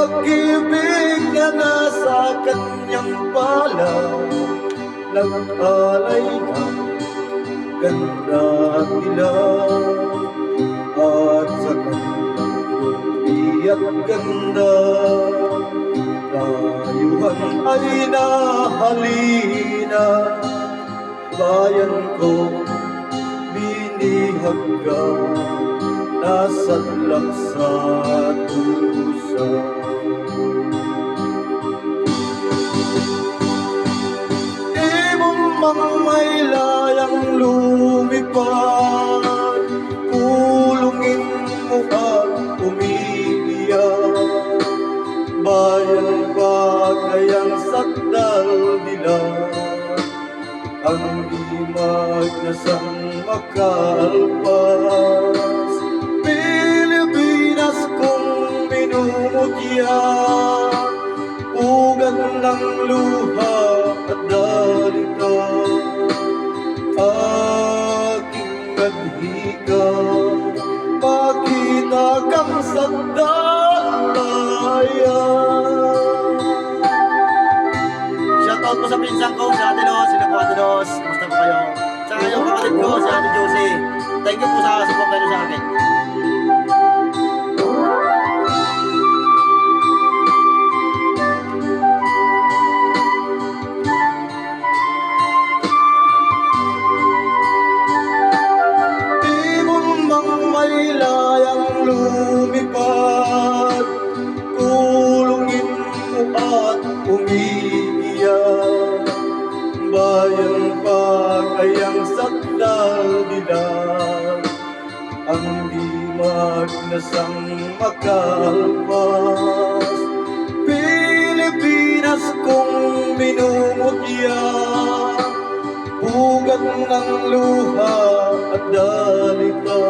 pag-ibig na nasa kanyang palad, nag-alay ng ganda at dilaw, at sa kanyang lupi at ganda, layuhan ay nahalina. Bayan ko, binihag ka, nasadlak sa dusa. Ibong mang may layang lumipad, kulungin mo at umiiyak. Bayan ba kayang sakdal dilag, ang di magnasang makalpas. Pilipinas kong minumutya, ugat ng luha at dalita, aking kadhika, makita kang sagdalaya. Shoutout po sa pinsan ko, si Ate Los, sila po Ate Los, kamusta po kayo? Tsaka yung kapatid ko, si Ate Josie. Thank you po sa support nyo sa akin. Ibon mang may layang lumipad, kulungin mo at umiiyak. Bayan pa kayang sakdal dilag, ang di magnasang makalpas. Pilipinas kong minumutya, ugat ng luha at dalita,